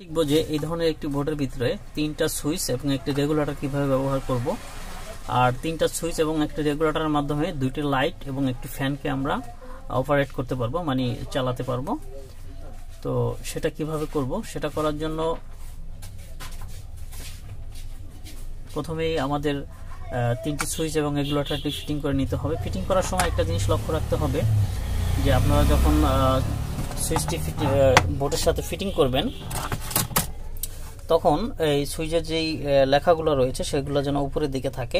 শিখবো যে এই ধরনের একটি বোর্ডের ভিতরে তিনটা সুইচ এবং একটি রেগুলেটর কিভাবে ব্যবহার করব। আর তিনটা সুইচ এবং একটি রেগুলেটরের মাধ্যমে দুইটি লাইট এবং একটি ফ্যানকে আমরা অপারেট করতে পারবো, মানে চালাতে পারবো। তো সেটা কিভাবে করব, সেটা করার জন্য প্রথমেই আমাদের তিনটি সুইচ এবং রেগুলেটরটি ফিটিং করে নিতে হবে। ফিটিং করার সময় একটা জিনিস লক্ষ্য রাখতে হবে যে আপনারা যখন সুইচটি বোর্ডের সাথে ফিটিং করবেন তখন এই সুইচের যেই লেখাগুলো রয়েছে সেগুলো যেন উপরের দিকে থাকে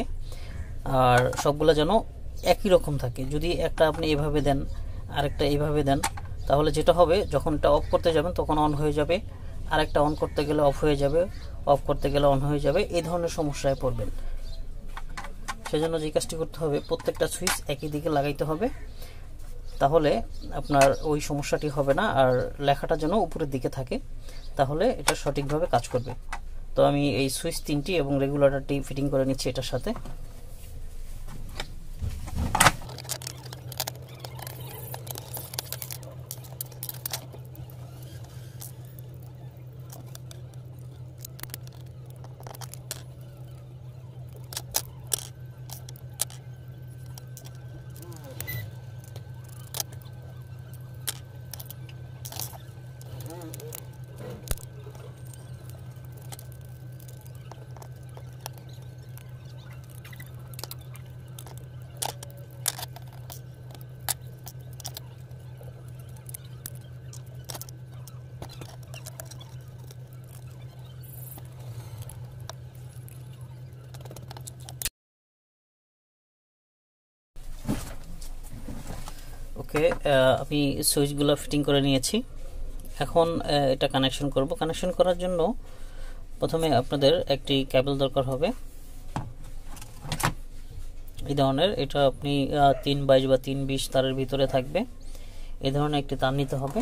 আর সবগুলো যেন একই রকম থাকে। যদি একটা আপনি এভাবে দেন আরেকটা এইভাবে দেন তাহলে যেটা হবে, যখন এটা অফ করতে যাবেন তখন অন হয়ে যাবে, আরেকটা অন করতে গেলে অফ হয়ে যাবে, অফ করতে গেলে অন হয়ে যাবে, এই ধরনের সমস্যায় পড়বেন। সেজন্য যে কাজটি করতে হবে, প্রত্যেকটা সুইচ একই দিকে লাগাইতে হবে, তাহলে আপনার ওই সমস্যাটি হবে না। আর লেখাটা যেন উপরের দিকে থাকে, তাহলে এটা সঠিকভাবে কাজ করবে। তো আমি এই সুইচ তিনটি এবং রেগুলেটরটি ফিটিং করে নিচ্ছি এটার সাথে। ওকে, আমি সুইচগুলো ফিটিং করে নিয়েছি। এখন এটা কানেকশন করব। কানেকশন করার জন্য প্রথমে আপনাদের একটি কেবল দরকার হবে এই ধরনের। এটা আপনি 322 বা 320 তারের ভিতরে থাকবে, এই ধরনের একটি তার নিতে হবে।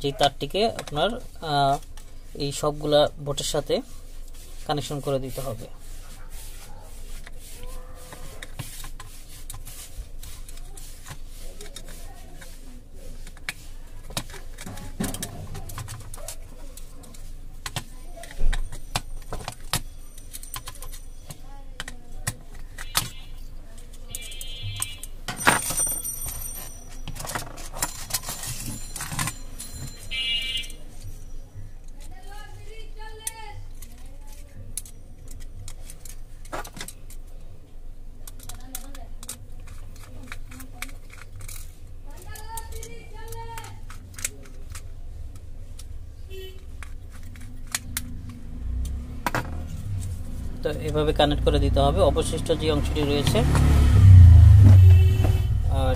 যে তারটিকে আপনার এই সবগুলা বোর্ডের সাথে কানেকশন করে দিতে হবে। তো এভাবে কানেক্ট করে দিতে হবে। অবশিষ্ট যে অংশটি রয়েছে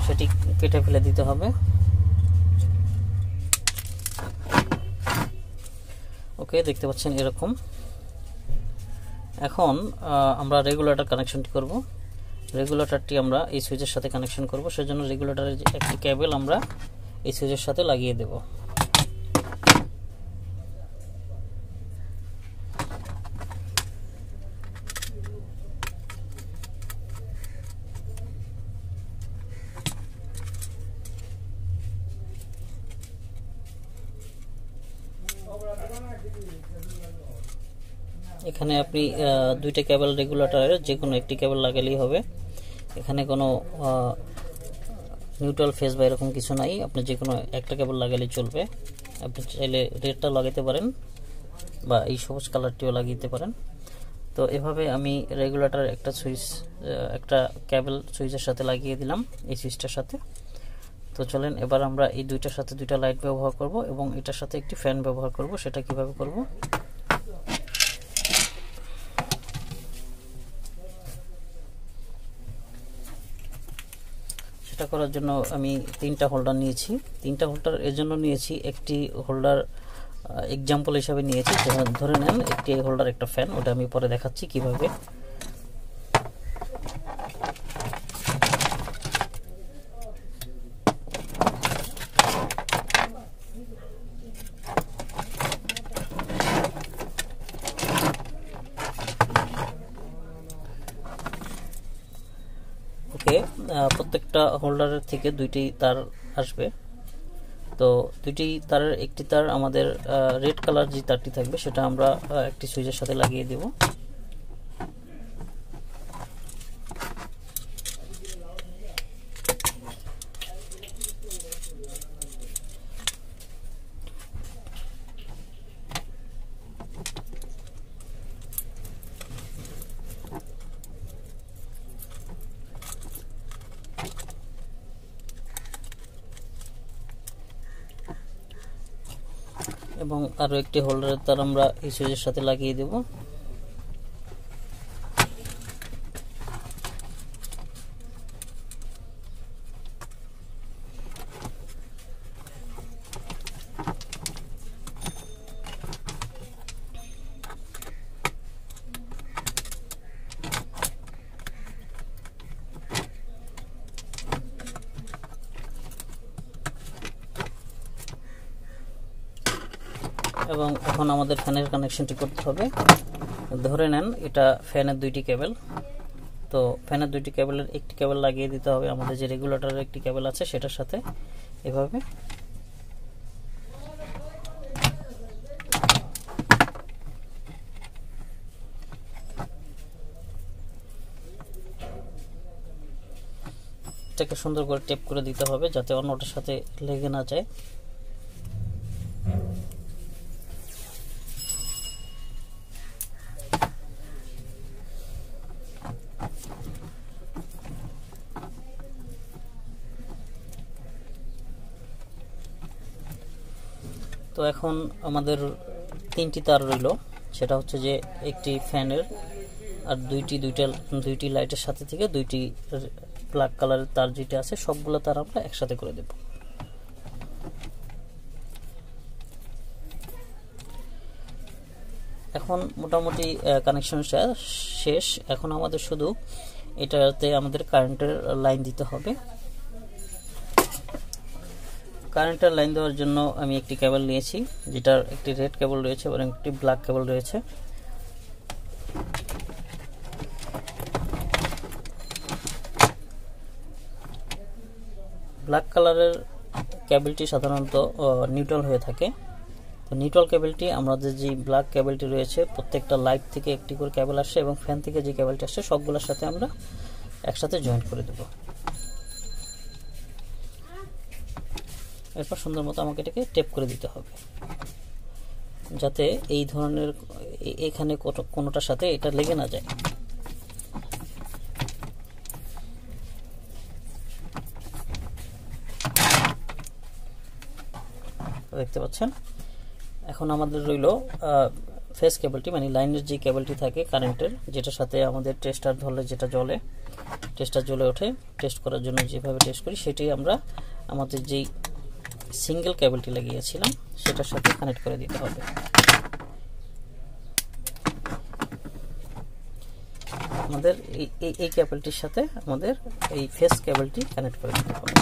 সেটি কেটে ফেলে দিতে হবে। ওকে, দেখতে পাচ্ছেন এরকম। এখন আমরা রেগুলেটর কানেকশনটি করব। রেগুলেটরটি আমরা এই সুইচের সাথে কানেকশন করব। সেজন্য রেগুলেটরের একটি কেবল আমরা এই সুইচের সাথে লাগিয়ে দেব। এখানে আপনি দুইটা কেবল রেগুলেটরের যে কোনো একটি কেবল লাগালেই হবে। এখানে কোনো নিউট্রাল ফেজ বা এরকম কিছু নাই, আপনি যে কোনো একটা কেবল লাগালেই চলবে। আপনি চাইলে রেডটা লাগাতে পারেন বা এই সবুজ কালারটিও লাগিয়ে পারেন। তো এভাবে আমি রেগুলেটরের একটা সুইচ একটা কেবল সুইচের সাথে লাগিয়ে দিলাম এই সুইচটার সাথে। তো চলেন এবার আমরা এই দুইটার সাথে দুইটা লাইট ব্যবহার করব এবং এটার সাথে একটি ফ্যান ব্যবহার করব। সেটা কিভাবে করব, সেটা করার জন্য আমি তিনটা হোল্ডার নিয়েছি। তিনটা হোল্ডার এর জন্য নিয়েছি, একটি হোল্ডার এক্সাম্পল হিসাবে নিয়েছি। ধরে নেন একটি হোল্ডার একটা ফ্যান, ওটা আমি পরে দেখাচ্ছি কিভাবে। ওকে, প্রত্যেকটা হোল্ডারের থেকে দুইটি তার আসবে। তো দুটি তারের একটি তার আমাদের রেড কালার যে তারটি থাকবে সেটা আমরা একটি সুইচের সাথে লাগিয়ে দেব। এবং আরো একটি হোল্ডারের তার আমরা এই সুইচের সাথে লাগিয়ে দেব। এবং এখন আমাদের ফ্যানের কানেকশনটি করতে হবে। ধরে নেন এটা ফ্যানের দুইটি কেবল, তো ফ্যানের দুইটি কেবলের একটি কেবল লাগিয়ে দিতে হবে আমাদের যে রেগুলেটরের একটি কেবল আছে সেটার সাথে এভাবে। এটাকে সুন্দর করে টেপ করে দিতে হবে যাতে অন্যটার সাথে লেগে না যায়। তো এখন আমাদের তিনটি তার রইল, সেটা হচ্ছে যে একটি ফ্যানের আর দুইটি লাইটের সাথে থেকে দুইটি ব্ল্যাক কালারের তার যেটা আছে সবগুলো তার আমরা একসাথে করে দেব। এখন মোটামুটি কানেকশন শেষ। এখন আমাদের শুধু এটাতে আমাদের কারেন্টের লাইন দিতে হবে। কারেন্টের লাইন দেওয়ার জন্য আমি একটি কেবল নিয়েছি, যেটার একটি রেড কেবল রয়েছে এবং একটি ব্ল্যাক কেবল রয়েছে। ব্ল্যাক কালারের কেবলটি সাধারণত নিউট্রাল হয়ে থাকে। তো নিউট্রাল কেবলটি আমাদের যে ব্ল্যাক কেবলটি রয়েছে প্রত্যেকটা লাইট থেকে একটি করে কেবল আসে এবং ফ্যান থেকে যে কেবলটি আসে সবগুলোর সাথে আমরা একসাথে জয়েন্ট করে দেব। এরপর সুন্দর মতো আমাকে এটাকে টেপ করে দিতে হবে যাতে এই ধরনের এখানে কোনোটার সাথে এটা লেগে না যায়। দেখতে পাচ্ছেন। এখন আমাদের রইল ফেস কেবলটি, মানে লাইনের যে কেবলটি থাকে কারেন্টের, যেটার সাথে আমাদের টেস্টার ধরলে যেটা টেস্টার জ্বলে ওঠে, টেস্ট করার জন্য যেভাবে টেস্ট করি সেটি আমরা আমাদের যেই সিঙ্গেল কেবলটি লাগিয়েছিলাম সেটার সাথে কানেক্ট করে দিতে হবে। আমাদের এই কেবলটির সাথে আমাদের এই ফেস কেবলটি কানেক্ট করে দিতে হবে।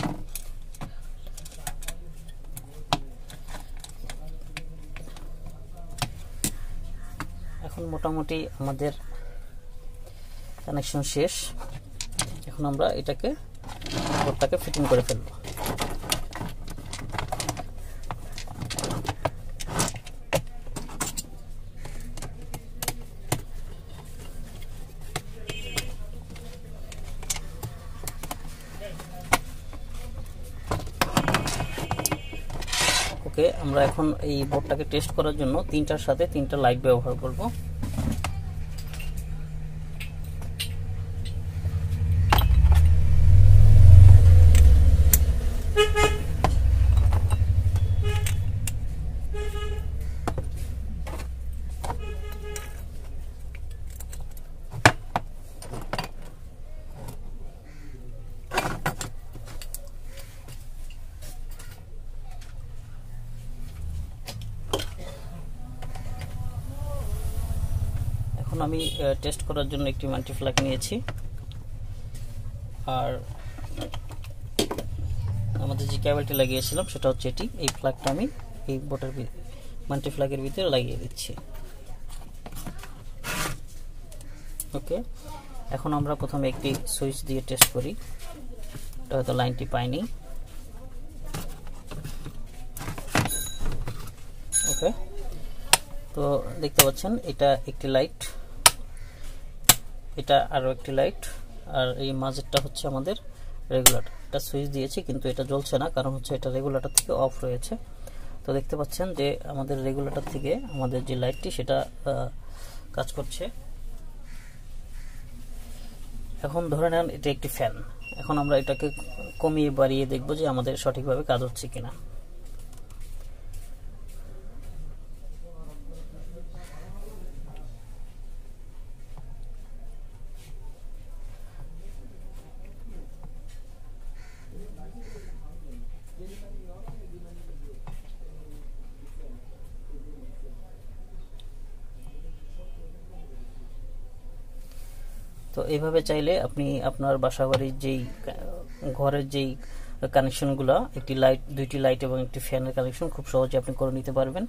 এখন মোটামুটি আমাদের কানেকশন শেষ। এখন আমরা এটাকে বোর্ডটাকে ফিটিং করে ফেলব। ওকে, আমরা এখন এই বোর্ডটাকে টেস্ট করার জন্য তিনটার সাথে তিনটা লাইট ব্যবহার করব। আমি টেস্ট করার জন্য একটি মাল্টিপ্লাগ নিয়েছি, আর আমাদের যে কেবলটি লাগিয়েছিলাম সেটা হচ্ছে এটি। এই প্লাগটা আমি এই বোর্ডের মাল্টিপ্লাগের ভিতরে লাগিয়ে দিচ্ছি। ওকে, এখন আমরা প্রথমে একটি সুইচ দিয়ে টেস্ট করি। এটা হয়তো লাইনটি পাইনি। তো দেখতে পাচ্ছেন এটা একটি লাইট, এটা আরও একটি লাইট, আর এই মাঝেরটা হচ্ছে আমাদের রেগুলেটর। এটা সুইচ দিয়েছি কিন্তু এটা জ্বলছে না, কারণ হচ্ছে এটা রেগুলেটর থেকে অফ রয়েছে। তো দেখতে পাচ্ছেন যে আমাদের রেগুলেটর থেকে আমাদের যে লাইটটি সেটা কাজ করছে। এখন ধরে নেন এটা একটি ফ্যান। এখন আমরা এটাকে কমিয়ে বাড়িয়ে দেখব যে আমাদের সঠিকভাবে কাজ হচ্ছে কিনা। তো এইভাবে চাইলে আপনি আপনার বাসাবাড়ির যেই ঘরের যেই কানেকশনগুলো, একটি লাইট, দুইটি লাইট এবং একটি ফ্যানের কানেকশন খুব সহজে আপনি করে নিতে পারবেন।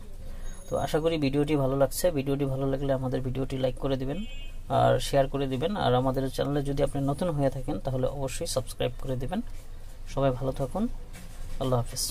তো আশা করি ভিডিওটি ভালো লাগছে। ভিডিওটি ভালো লাগলে আমাদের ভিডিওটি লাইক করে দিবেন আর শেয়ার করে দিবেন। আর আমাদের চ্যানেলে যদি আপনি নতুন হয়ে থাকেন তাহলে অবশ্যই সাবস্ক্রাইব করে দিবেন। সবাই ভালো থাকুন। আল্লাহ হাফেজ।